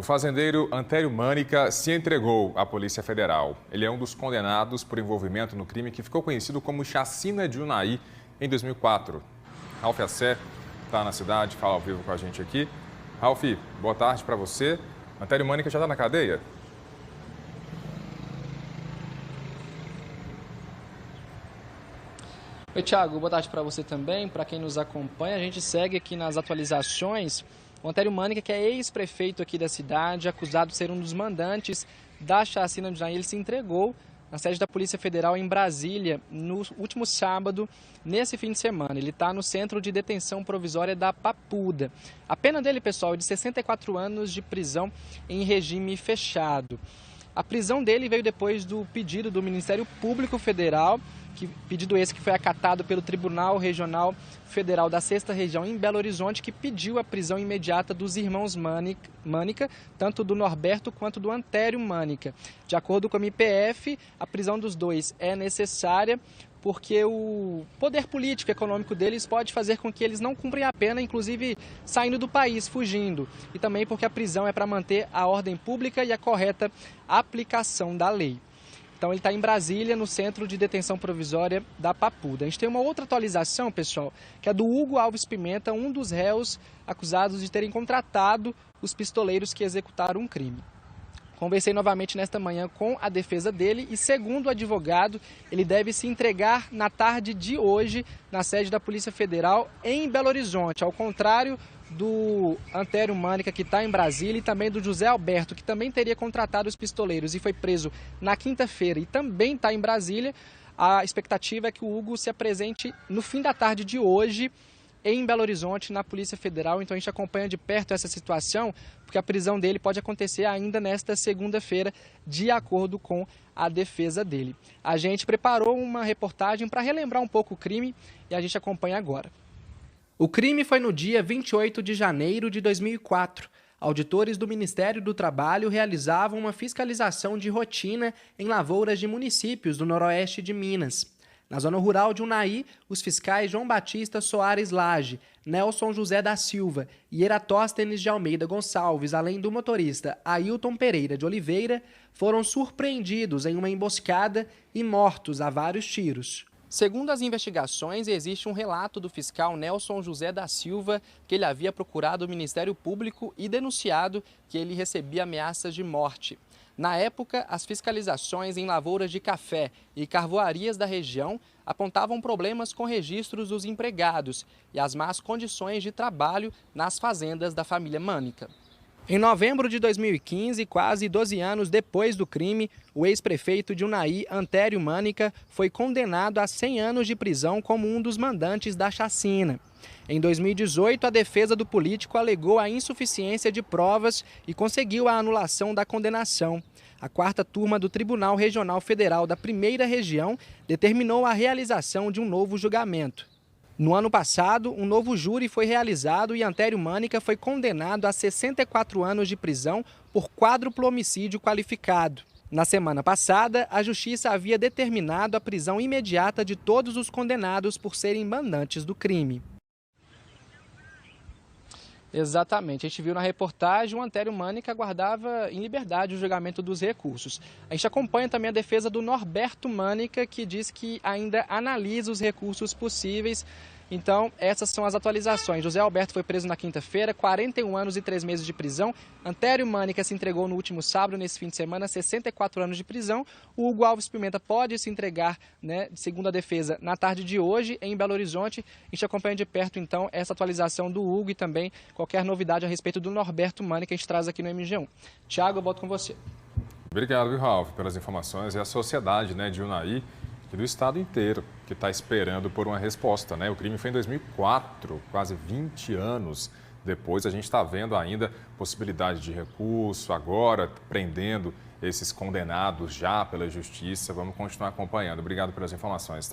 O fazendeiro Antério Mânica se entregou à Polícia Federal. Ele é um dos condenados por envolvimento no crime que ficou conhecido como Chacina de Unai em 2004. Ralf Assé está na cidade, fala ao vivo com a gente aqui. Ralf, boa tarde para você. Antério Mânica já está na cadeia? Oi, Thiago, boa tarde para você também, para quem nos acompanha. A gente segue aqui nas atualizações. O Antério Mânica, que é ex-prefeito aqui da cidade, acusado de ser um dos mandantes da chacina de Unai, ele se entregou na sede da Polícia Federal em Brasília no último sábado, nesse fim de semana. Ele está no Centro de Detenção Provisória da Papuda. A pena dele, pessoal, é de 64 anos de prisão em regime fechado. A prisão dele veio depois do pedido do Ministério Público Federal, pedido esse que foi acatado pelo Tribunal Regional Federal da 6ª Região em Belo Horizonte, que pediu a prisão imediata dos irmãos Mânica, tanto do Norberto quanto do Antério Mânica. De acordo com a MPF, a prisão dos dois é necessária porque o poder político e econômico deles pode fazer com que eles não cumprem a pena, inclusive saindo do país, fugindo. E também porque a prisão é para manter a ordem pública e a correta aplicação da lei. Então ele está em Brasília, no Centro de Detenção Provisória da Papuda. A gente tem uma outra atualização, pessoal, que é do Hugo Alves Pimenta, um dos réus acusados de terem contratado os pistoleiros que executaram um crime. Conversei novamente nesta manhã com a defesa dele e, segundo o advogado, ele deve se entregar na tarde de hoje na sede da Polícia Federal em Belo Horizonte, ao contrário do Antério Mânica, que está em Brasília, e também do José Alberto, que também teria contratado os pistoleiros e foi preso na quinta-feira e também está em Brasília. A expectativa é que o Hugo se apresente no fim da tarde de hoje em Belo Horizonte, na Polícia Federal. Então a gente acompanha de perto essa situação, porque a prisão dele pode acontecer ainda nesta segunda-feira, de acordo com a defesa dele. A gente preparou uma reportagem para relembrar um pouco o crime e a gente acompanha agora. O crime foi no dia 28 de janeiro de 2004. Auditores do Ministério do Trabalho realizavam uma fiscalização de rotina em lavouras de municípios do noroeste de Minas. Na zona rural de Unai, os fiscais João Batista Soares Lage, Nelson José da Silva e Eratóstenes de Almeida Gonçalves, além do motorista Ailton Pereira de Oliveira, foram surpreendidos em uma emboscada e mortos a vários tiros. Segundo as investigações, existe um relato do fiscal Nelson José da Silva que ele havia procurado o Ministério Público e denunciado que ele recebia ameaças de morte. Na época, as fiscalizações em lavouras de café e carvoarias da região apontavam problemas com registros dos empregados e as más condições de trabalho nas fazendas da família Mânica. Em novembro de 2015, quase 12 anos depois do crime, o ex-prefeito de Unai, Antério Mânica, foi condenado a 100 anos de prisão como um dos mandantes da chacina. Em 2018, a defesa do político alegou a insuficiência de provas e conseguiu a anulação da condenação. A 4ª turma do Tribunal Regional Federal da 1ª Região determinou a realização de um novo julgamento. No ano passado, um novo júri foi realizado e Antério Mânica foi condenado a 64 anos de prisão por quádruplo homicídio qualificado. Na semana passada, a Justiça havia determinado a prisão imediata de todos os condenados por serem mandantes do crime. Exatamente. A gente viu na reportagem o Antério Mânica aguardava em liberdade o julgamento dos recursos. A gente acompanha também a defesa do Norberto Mânica, que diz que ainda analisa os recursos possíveis. Então, essas são as atualizações. José Alberto foi preso na quinta-feira, 41 anos e 3 meses de prisão. Antério Mânica se entregou no último sábado, nesse fim de semana, 64 anos de prisão. O Hugo Alves Pimenta pode se entregar, segundo a defesa, na tarde de hoje, em Belo Horizonte. A gente acompanha de perto, então, essa atualização do Hugo e também qualquer novidade a respeito do Norberto Mânica que a gente traz aqui no MG1. Thiago, eu volto com você. Obrigado, Ralf, pelas informações. E a sociedade de Unai e do estado inteiro que está esperando por uma resposta. O crime foi em 2004, quase 20 anos depois. A gente está vendo ainda possibilidade de recurso, agora prendendo esses condenados já pela justiça. Vamos continuar acompanhando. Obrigado pelas informações.